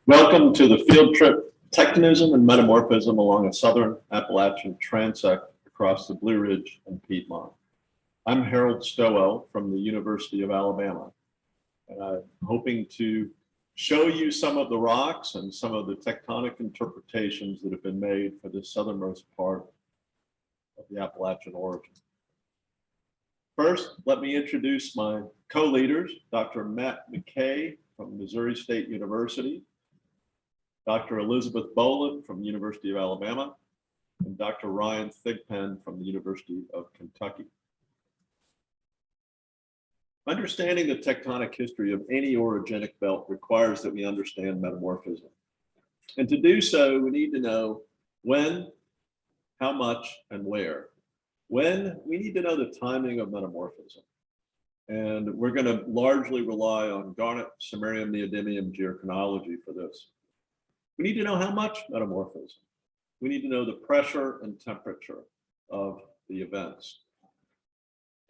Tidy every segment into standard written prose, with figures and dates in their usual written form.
Welcome to the field trip Tectonism and Metamorphism along a southern Appalachian transect across the Blue Ridge and Piedmont. I'm Harold Stowell from the University of Alabama, and I'm hoping to show you some of the rocks and some of the tectonic interpretations that have been made for the southernmost part of the Appalachian origin. First, let me introduce my co-leaders, Dr. Matt McKay from Missouri State University, Dr. Elizabeth Boland from the University of Alabama, and Dr. Ryan Thigpen from the University of Kentucky. Understanding the tectonic history of any orogenic belt requires that we understand metamorphism. And to do so, we need to know when, how much, and where. When, we need to know the timing of metamorphism. And we're going to largely rely on garnet, samarium, neodymium geochronology for this. We need to know how much metamorphism. We need to know the pressure and temperature of the events.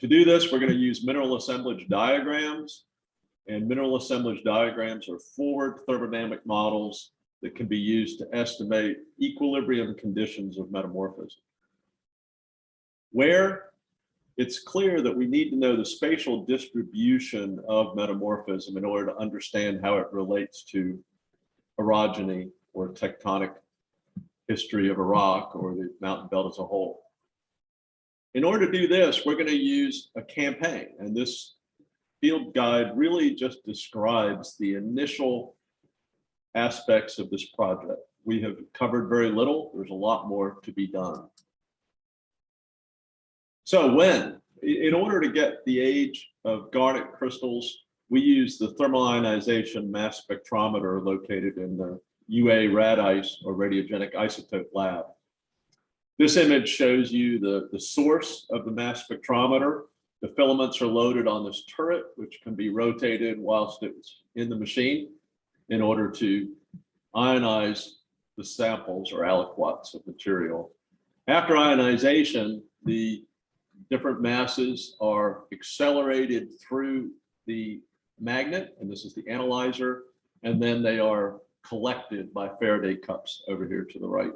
To do this, we're going to use mineral assemblage diagrams, and mineral assemblage diagrams are forward thermodynamic models that can be used to estimate equilibrium conditions of metamorphism. Where it's clear that we need to know the spatial distribution of metamorphism in order to understand how it relates to orogeny or tectonic history of a rock or the mountain belt as a whole. In order to do this, we're going to use a campaign, and this field guide really just describes the initial aspects of this project. We have covered very little. There's a lot more to be done. So when, in order to get the age of garnet crystals, we use the thermal ionization mass spectrometer located in the UA RADICE or radiogenic isotope lab. This image shows you the source of the mass spectrometer. The filaments are loaded on this turret, which can be rotated whilst it's in the machine in order to ionize the samples or aliquots of material. After ionization, the different masses are accelerated through the magnet, and this is the analyzer, and then they are collected by Faraday cups over here to the right.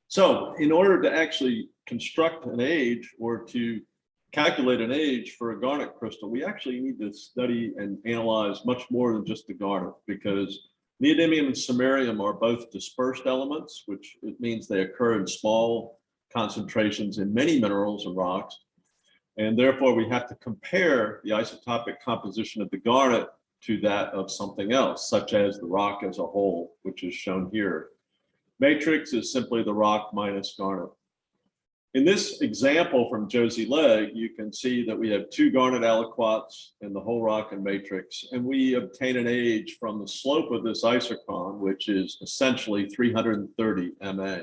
So in order to actually construct an age or to calculate an age for a garnet crystal, we actually need to study and analyze much more than just the garnet, because neodymium and samarium are both dispersed elements, which it means they occur in small concentrations in many minerals and rocks. And therefore we have to compare the isotopic composition of the garnet to that of something else, such as the rock as a whole, which is shown here. Matrix is simply the rock minus garnet. In this example from Josie Legg, you can see that we have two garnet aliquots in the whole rock and matrix, and we obtain an age from the slope of this isochron, which is essentially 330 MA.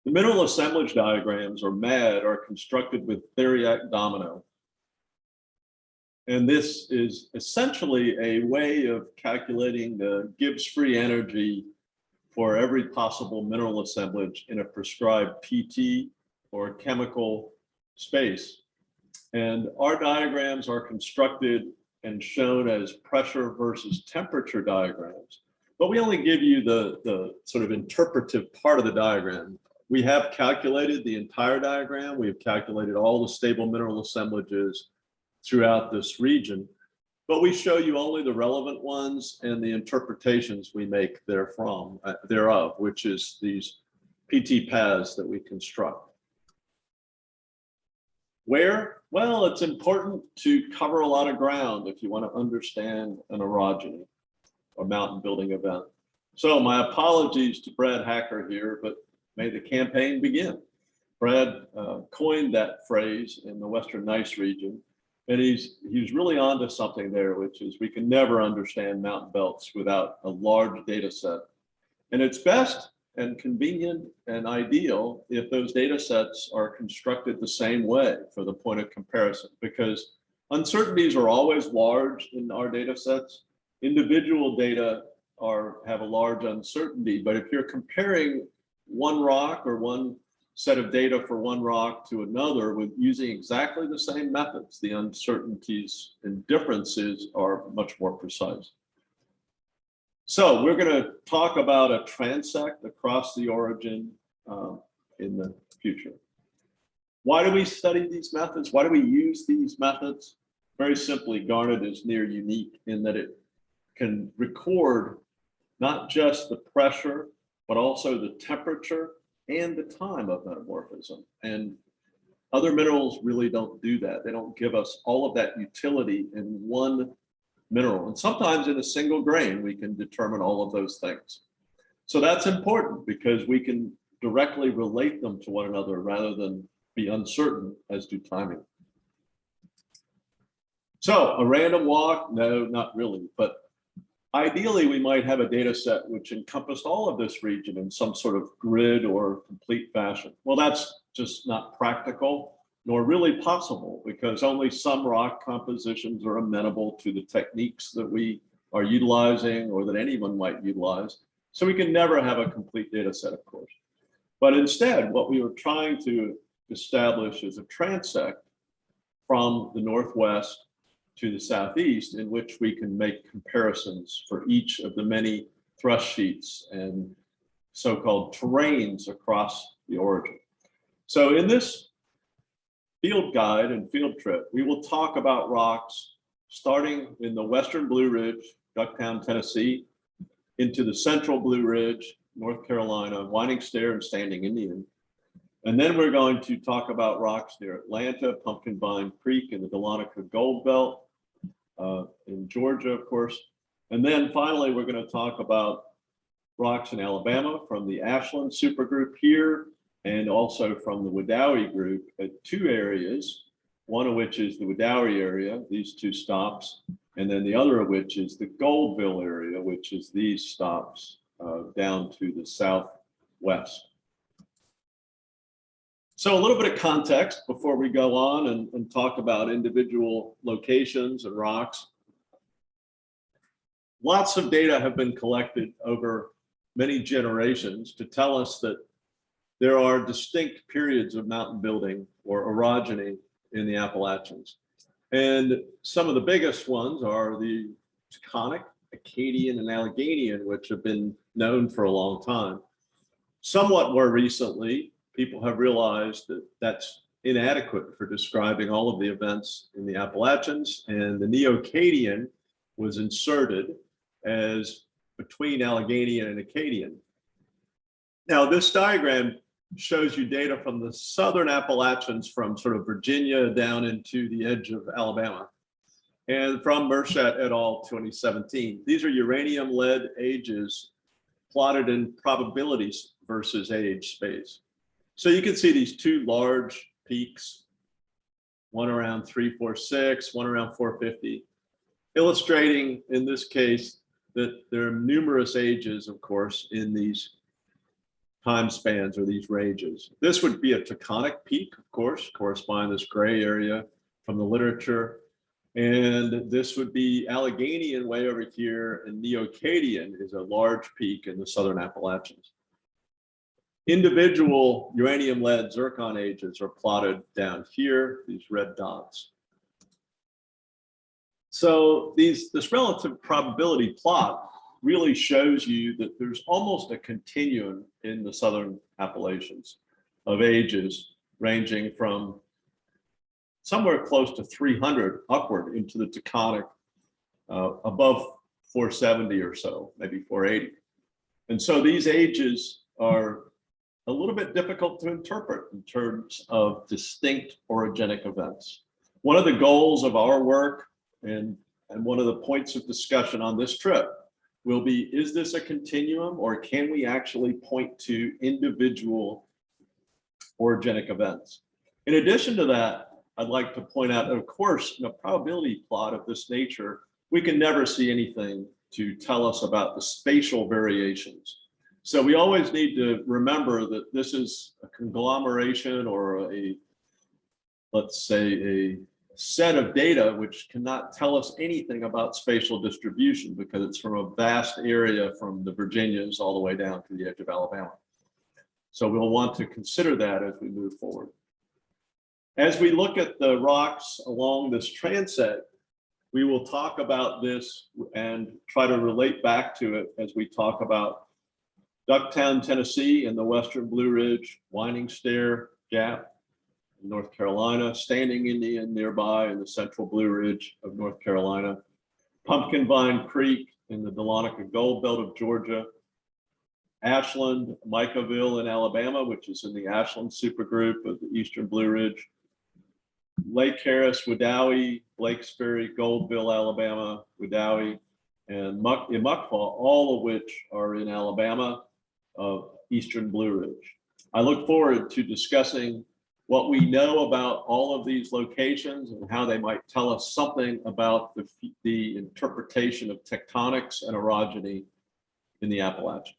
The mineral assemblage diagrams, or MAD, are constructed with Theriac domino. And this is essentially a way of calculating the Gibbs free energy for every possible mineral assemblage in a prescribed PT or chemical space. And our diagrams are constructed and shown as pressure versus temperature diagrams. But we only give you the sort of interpretive part of the diagram. We have calculated the entire diagram. We have calculated all the stable mineral assemblages throughout this region, but we show you only the relevant ones and the interpretations we make thereof, which is these PT paths that we construct. Where? Well, it's important to cover a lot of ground if you want to understand an orogeny or mountain building event. So my apologies to Brad Hacker here, but may the campaign begin. Brad coined that phrase in the Western Gneiss region, and he's really onto something there, which is we can never understand mountain belts without a large data set. And it's best and convenient and ideal if those data sets are constructed the same way for the point of comparison, because uncertainties are always large in our data sets. Individual data have a large uncertainty, but if you're comparing one rock or one set of data for one rock to another with using exactly the same methods, the uncertainties and differences are much more precise. So we're going to talk about a transect across the origin in the future. Why do we study these methods? Why do we use these methods? Very simply, garnet is near unique in that it can record not just the pressure, but also the temperature and the time of metamorphism. And other minerals really don't do that. They don't give us all of that utility in one mineral. And sometimes in a single grain, we can determine all of those things. So that's important because we can directly relate them to one another rather than be uncertain as to timing. So a random walk? No, not really. But ideally, we might have a data set which encompassed all of this region in some sort of grid or complete fashion. Well, that's just not practical, nor really possible, because only some rock compositions are amenable to the techniques that we are utilizing or that anyone might utilize. So we can never have a complete data set, of course. But instead, what we were trying to establish is a transect from the northwest to the southeast, in which we can make comparisons for each of the many thrust sheets and so-called terrains across the origin. So in this field guide and field trip, we will talk about rocks starting in the western Blue Ridge, Ducktown, Tennessee, into the central Blue Ridge, North Carolina, Winding Stair and Standing Indian. And then we're going to talk about rocks near Atlanta, Pumpkin Vine Creek in the Dahlonega Gold Belt, in Georgia, of course. And then finally, we're going to talk about rocks in Alabama from the Ashland supergroup here, and also from the Wedowee group at two areas, one of which is the Wedowee area, these two stops, and then the other of which is the Goldville area, which is these stops down to the southwest. So a little bit of context before we go on and talk about individual locations and rocks. Lots of data have been collected over many generations to tell us that there are distinct periods of mountain building or orogeny in the Appalachians. And some of the biggest ones are the Taconic, Acadian, and Alleghenian, which have been known for a long time. Somewhat more recently, people have realized that that's inadequate for describing all of the events in the Appalachians, and the Neo-Acadian was inserted as between Alleghenian and Acadian. Now, this diagram shows you data from the southern Appalachians from sort of Virginia down into the edge of Alabama, and from Merschat et al. 2017. These are uranium lead ages plotted in probabilities versus age space. So you can see these two large peaks, one around 346, one around 450, illustrating in this case that there are numerous ages, of course, in these time spans or these ranges. This would be a Taconic peak, of course, corresponding to this gray area from the literature. And this would be Alleghenian way over here, and Neo-Acadian is a large peak in the southern Appalachians. Individual uranium, lead, zircon ages are plotted down here, these red dots. So this relative probability plot really shows you that there's almost a continuum in the southern Appalachians of ages ranging from somewhere close to 300 upward into the Taconic, above 470 or so, maybe 480. And so these ages are a little bit difficult to interpret in terms of distinct orogenic events. One of the goals of our work and one of the points of discussion on this trip will be, is this a continuum, or can we actually point to individual orogenic events? In addition to that, I'd like to point out that, of course, in a probability plot of this nature, we can never see anything to tell us about the spatial variations. So we always need to remember that this is a conglomeration or let's say a set of data which cannot tell us anything about spatial distribution because it's from a vast area from the Virginias all the way down to the edge of Alabama. So we'll want to consider that as we move forward. As we look at the rocks along this transect, we will talk about this and try to relate back to it as we talk about Ducktown, Tennessee, and the Western Blue Ridge, Winding Stair Gap in North Carolina, Standing Indian nearby in the Central Blue Ridge of North Carolina, Pumpkin Vine Creek in the Dahlonega Gold Belt of Georgia, Ashland, Micaville in Alabama, which is in the Ashland supergroup of the Eastern Blue Ridge, Lake Harris, Wedowee, Blake's Ferry, Goldville, Alabama, Wedowee, and Muckfaw, all of which are in Alabama of Eastern Blue Ridge. I look forward to discussing what we know about all of these locations and how they might tell us something about the interpretation of tectonics and orogeny in the Appalachians.